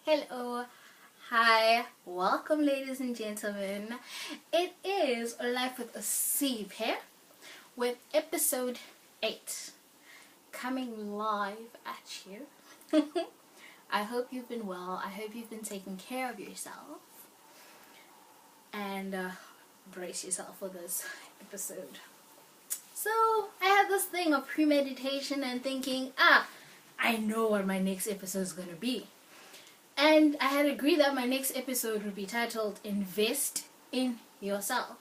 Hello, hi, welcome ladies and gentlemen. It is Life with a Siphe with episode 8 coming live at you. I hope you've been well. I hope you've been taking care of yourself and brace yourself for this episode. So I had this thing of premeditation and thinking, I know what my next episode is going to be. And I had agreed that my next episode would be titled Invest in Yourself,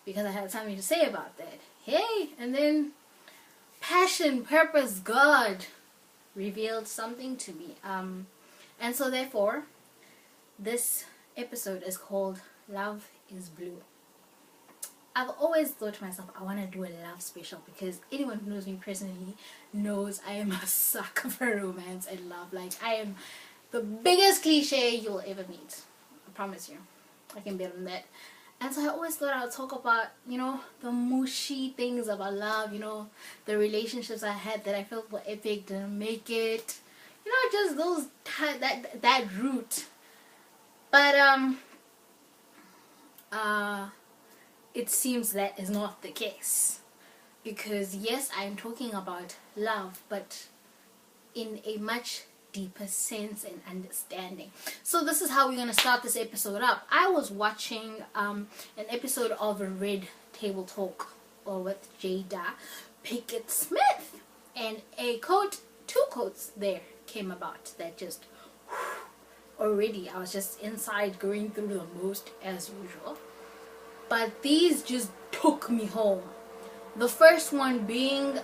because I had something to say about that. Hey, and then passion, purpose, God revealed something to me. And so therefore, this episode is called Love is Blue. I've always thought to myself, I want to do a love special, because anyone who knows me personally knows I am a sucker for romance and love. Like, I am the biggest cliche you'll ever meet. I promise you. I can bet on that. And so I always thought I would talk about, the mushy things about love, the relationships I had that I felt were epic, didn't make it. Just those, that route. But, it seems that is not the case. Because yes, I am talking about love, but in a much deeper sense and understanding. So this is how we're going to start this episode up. I was watching an episode of a Red Table Talk with Jada Pickett Smith, and two quotes there came about that just already I was just inside going through the most as usual, but these just took me home. The first one being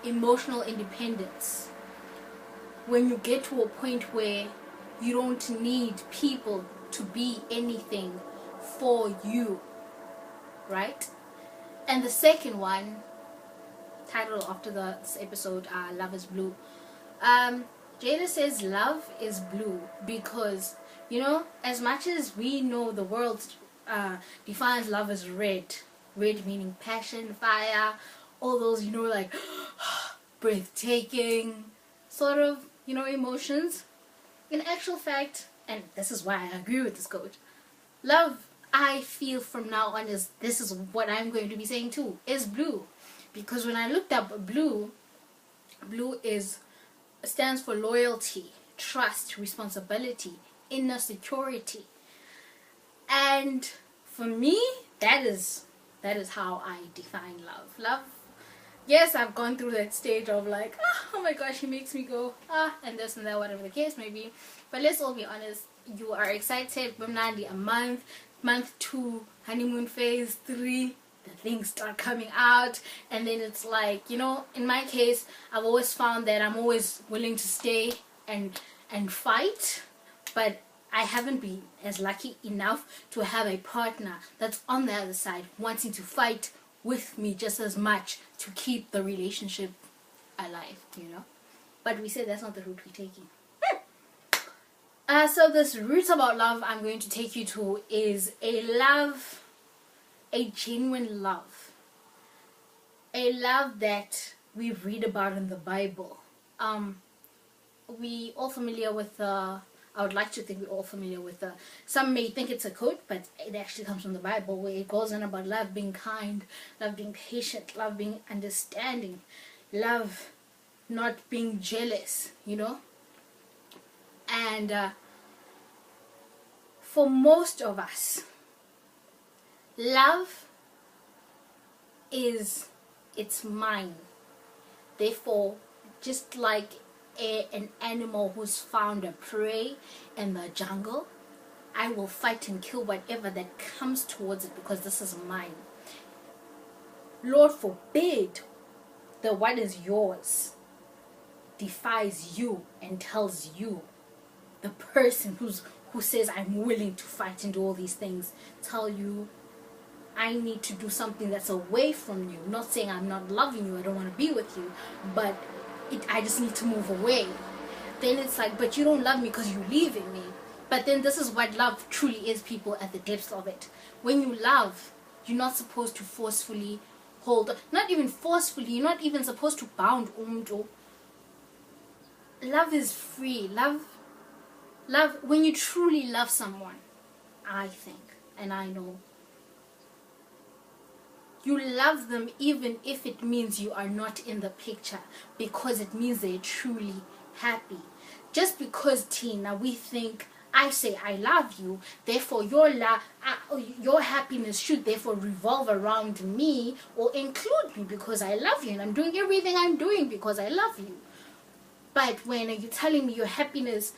emotional independence. When you get to a point where you don't need people to be anything for you, right? And the second one, titled after this episode, Love is Blue. Jada says love is blue because, as much as we know the world defines love as red. Red meaning passion, fire, all those, like breathtaking sort of, emotions. In actual fact, and this is why I agree with this quote, love, I feel from now on, this is what I'm going to be saying too, is blue. Because when I looked up blue stands for loyalty, trust, responsibility, inner security. And for me, that is how I define love. Love, yes, I've gone through that stage of like, oh my gosh, he makes me go, and this and that, whatever the case may be. But let's all be honest, you are excited, a month 2, honeymoon phase 3, the things start coming out, and then it's like, in my case, I've always found that I'm always willing to stay and fight, but I haven't been as lucky enough to have a partner that's on the other side wanting to fight with me just as much to keep the relationship alive, But we said that's not the route we're taking. So this route about love I'm going to take you to is a genuine love. A love that we read about in the Bible. We all familiar with I would like to think we're all familiar with some may think it's a quote, but it actually comes from the Bible, where it goes on about love being kind, love being patient, love being understanding, love not being jealous, And for most of us, love it's mine. Therefore, just like an animal who's found a prey in the jungle, I will fight and kill whatever that comes towards it because this is mine. Lord forbid that what is yours defies you and tells you, the person who says I'm willing to fight and do all these things, tell you I need to do something that's away from you. Not saying I'm not loving you, I don't want to be with you, but I just need to move away. Then it's like, but you don't love me because you're leaving me. But then this is what love truly is, people, at the depths of it. When you love, you're not supposed to forcefully hold, not even forcefully, you're not even supposed to bound. Love is free. Love Love, when you truly love someone, I think, and I know, you love them even if it means you are not in the picture, because it means they're truly happy. Just because, Tina, we think, I say I love you, therefore your happiness should therefore revolve around me or include me because I love you and I'm doing everything I'm doing because I love you. But when you're telling me your happiness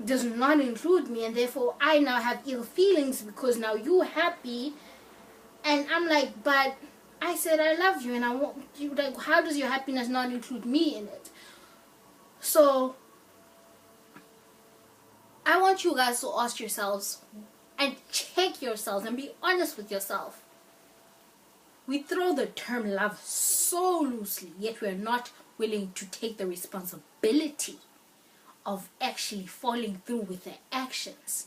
does not include me and therefore I now have ill feelings because now you're happy, and I'm like, but I said I love you and I want you, like, how does your happiness not include me in it? So I want you guys to ask yourselves and check yourselves and be honest with yourself. We throw the term love so loosely, yet we're not willing to take the responsibility of actually following through with their actions.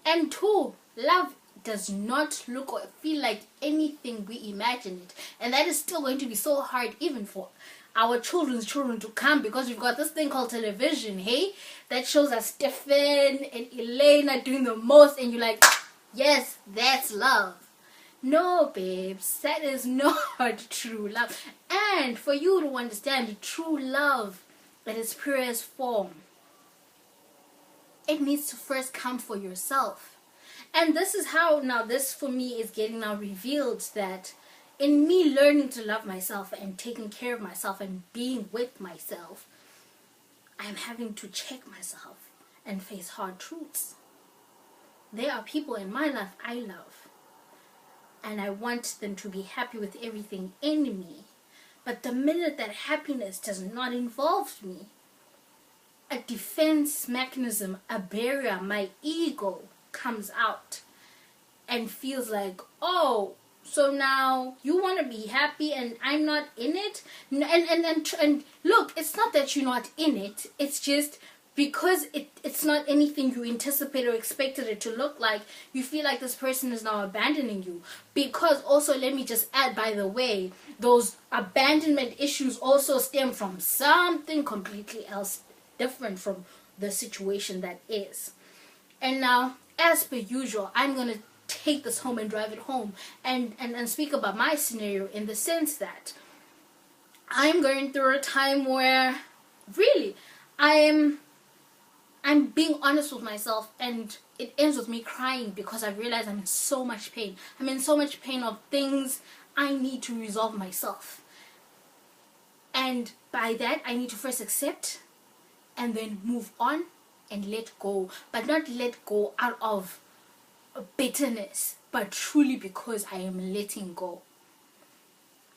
And two, love does not look or feel like anything we imagine it. And that is still going to be so hard even for our children's children to come, because we've got this thing called television, hey, that shows us Stefan and Elena doing the most, and you're like, yes, that's love. No, babes, that is not true love. And for you to understand true love at its purest form, it needs to first come for yourself. And this is how, now this for me is getting now revealed, that in me learning to love myself and taking care of myself and being with myself, I'm having to check myself and face hard truths. There are people in my life I love, and I want them to be happy with everything in me. But the minute that happiness does not involve me, a defense mechanism, a barrier, my ego comes out and feels like, oh, so now you want to be happy and I'm not in it. And look, it's not that you're not in it, it's just because it's not anything you anticipated or expected it to look like, you feel like this person is now abandoning you. Because also, let me just add, by the way, those abandonment issues also stem from something completely else different from the situation that is. And now, as per usual, I'm going to take this home and drive it home and speak about my scenario, in the sense that I'm going through a time where really I'm being honest with myself, and it ends with me crying because I realize I'm in so much pain. I'm in so much pain of things I need to resolve myself. And by that, I need to first accept and then move on and let go. But not let go out of bitterness, but truly because I am letting go.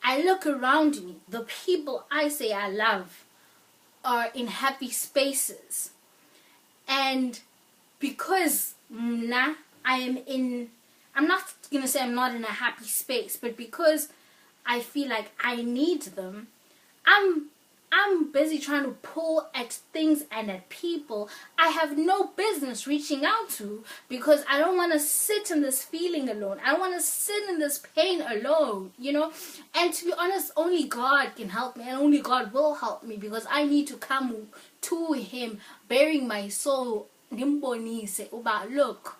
I look around me, the people I say I love are in happy spaces. And because I'm not going to say I'm not in a happy space, but because I feel like I need them, I'm busy trying to pull at things and at people I have no business reaching out to, because I don't want to sit in this feeling alone. I don't want to sit in this pain alone, you know. And to be honest, only God can help me, and only God will help me, because I need to come to Him bearing my soul. Look,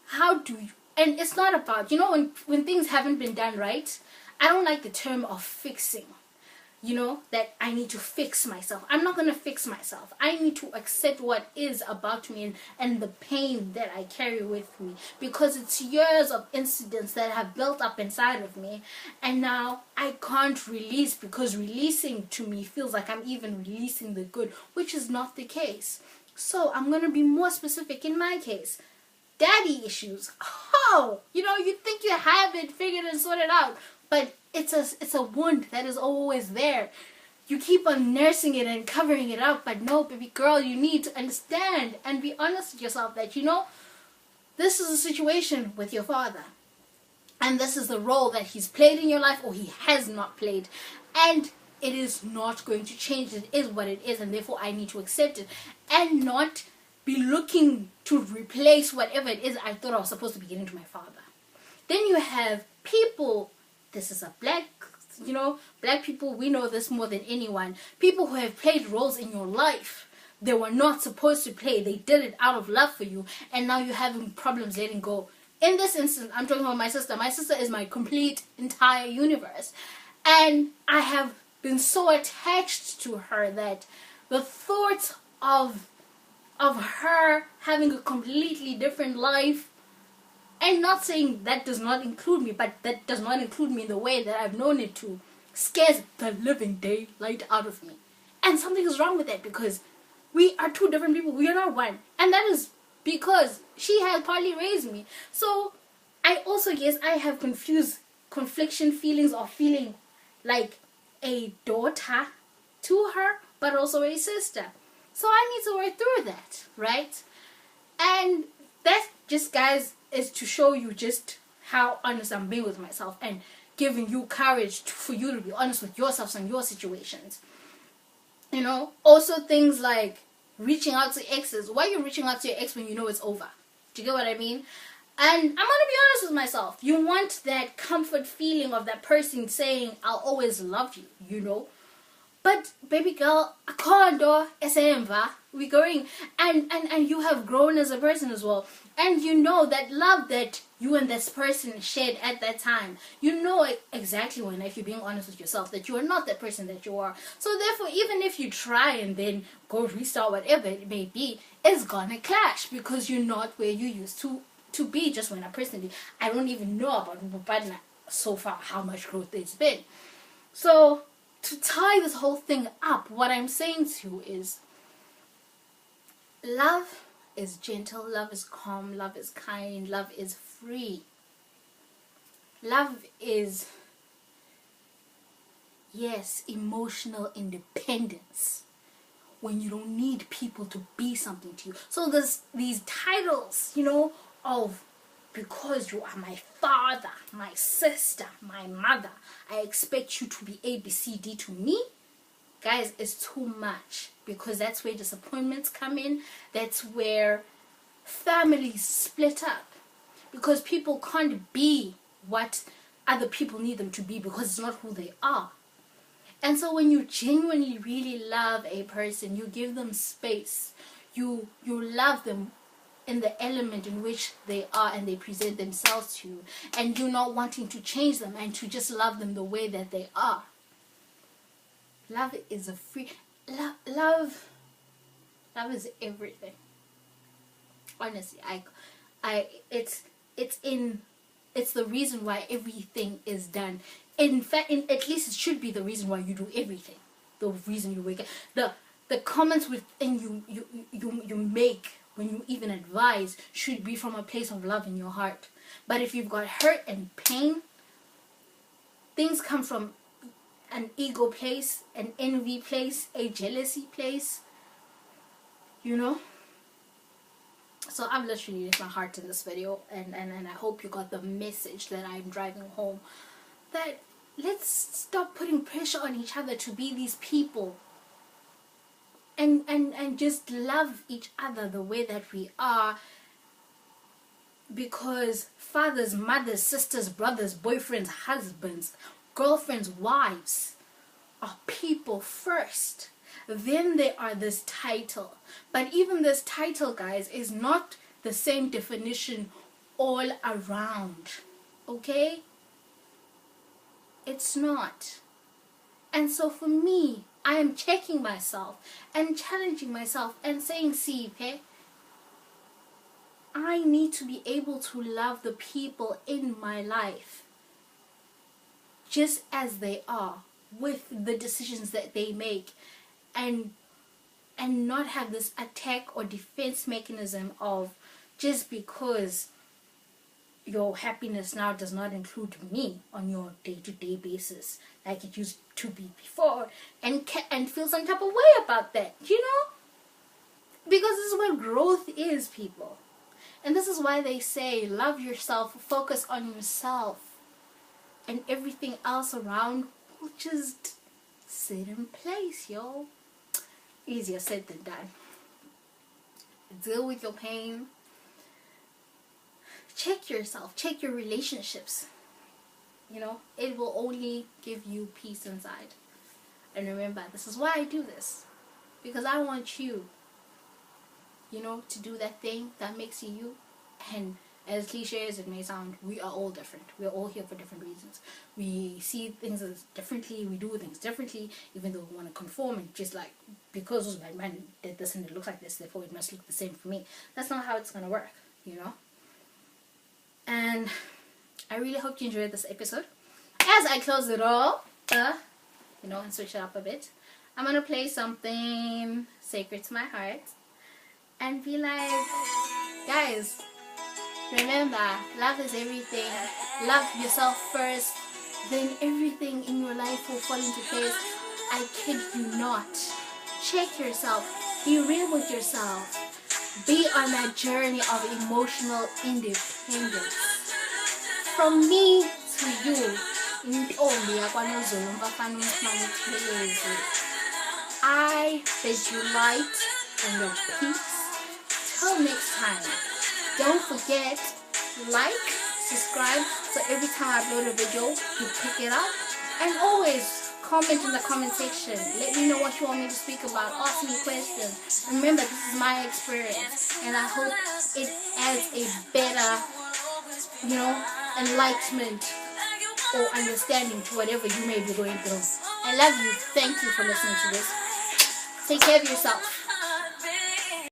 how do you, and it's not about, you know, when things haven't been done right, I don't like the term of fixing. You know, that I need to fix myself. I'm not going to fix myself. I need to accept what is about me and the pain that I carry with me, because it's years of incidents that have built up inside of me, and now I can't release, because releasing to me feels like I'm even releasing the good, which is not the case. So I'm going to be more specific in my case. Daddy issues. Oh, you know, you think you have it figured and sorted out, but it's a wound that is always there. You keep on nursing it and covering it up, but no, baby girl, you need to understand and be honest with yourself that, you know, this is a situation with your father, and this is the role that he's played in your life, or he has not played, and it is not going to change. It is what it is, and therefore I need to accept it and not be looking to replace whatever it is I thought I was supposed to be getting to my father. Then you have people, this is a black, you know, black people, we know this more than anyone. People who have played roles in your life they were not supposed to play. They did it out of love for you, and now you're having problems letting go. In this instance, I'm talking about my sister. My sister is my complete entire universe, and I have been so attached to her that the thought of her having a completely different life, and not saying that does not include me, but that does not include me in the way that I've known it to, scares the living daylight out of me. And something is wrong with that, because we are two different people. We are not one. And that is because she has partly raised me. So I also guess I have confliction feelings of feeling like a daughter to her, but also a sister. So I need to work through that, right? And that just, guys, is to show you just how honest I'm being with myself, and giving you courage for you to be honest with yourselves and your situations. You know, also things like reaching out to exes. Why are you reaching out to your ex when you know it's over? Do you get what I mean? And I'm gonna be honest with myself. You want that comfort feeling of that person saying, I'll always love you, you know? But baby girl, akondo esemva, we going, and you have grown as a person as well, and you know that love that you and this person shared at that time. You know exactly when, if you're being honest with yourself, that you are not that person that you are. So therefore, even if you try and then go restart whatever it may be, it's gonna clash, because you're not where you used to be. Just when I personally, I don't even know about Bubadna so far, how much growth there's been. So to tie this whole thing up, what I'm saying to you is, love is gentle, love is calm, love is kind, love is free. Love is, yes, emotional independence, when you don't need people to be something to you. So there's these titles, you know, of because you are my father, my sister, my mother, I expect you to be A, B, C, D to me. Guys, it's too much, because that's where disappointments come in. That's where families split up, because people can't be what other people need them to be, because it's not who they are. And so when you genuinely really love a person, you give them space, you love them in the element in which they are and they present themselves to you, and you're not wanting to change them, and to just love them the way that they are. Love is a free love is everything. Honestly, it's the reason why everything is done. In fact, at least it should be the reason why you do everything. The reason you wake up, the comments within you make when you even advise should be from a place of love in your heart. But if you've got hurt and pain, things come from an ego place, an envy place, a jealousy place, you know. So I've literally left my heart in this video, and I hope you got the message that I'm driving home, that let's stop putting pressure on each other to be these people, and just love each other the way that we are. Because fathers, mothers, sisters, brothers, boyfriends, husbands, girlfriends, wives are people first. Then there are this title. But even this title, guys, is not the same definition all around. Okay? It's not. And so for me, I am checking myself and challenging myself and saying, Siphe, I need to be able to love the people in my life just as they are, with the decisions that they make, and not have this attack or defense mechanism of, just because your happiness now does not include me on your day-to-day basis like it used to be before, and feel some type of way about that, you know? Because this is what growth is, people. And this is why they say, love yourself, focus on yourself, and everything else around will just sit in place, yo. Easier said than done. Deal with your pain. Check yourself. Check your relationships. You know, it will only give you peace inside. And remember, this is why I do this. Because I want you you know, to do that thing that makes you you. And as cliche as it may sound, we are all different. We are all here for different reasons. We see things as differently, we do things differently, even though we want to conform and just like, because my man did this and it looks like this, therefore it must look the same for me. That's not how it's going to work, you know. And I really hope you enjoyed this episode. As I close it all, you know, and switch it up a bit, I'm going to play something sacred to my heart and be like, guys, remember, love is everything. Love yourself first, then everything in your life will fall into place. I kid you not. Check yourself. Be real with yourself. Be on that journey of emotional independence. From me to you, I bid you light and your peace. Till next time. Don't forget, like, subscribe, so every time I upload a video, you pick it up. And always comment in the comment section. Let me know what you want me to speak about. Ask me questions. Remember, this is my experience, and I hope it adds a better, you know, enlightenment or understanding to whatever you may be going through. I love you. Thank you for listening to this. Take care of yourself.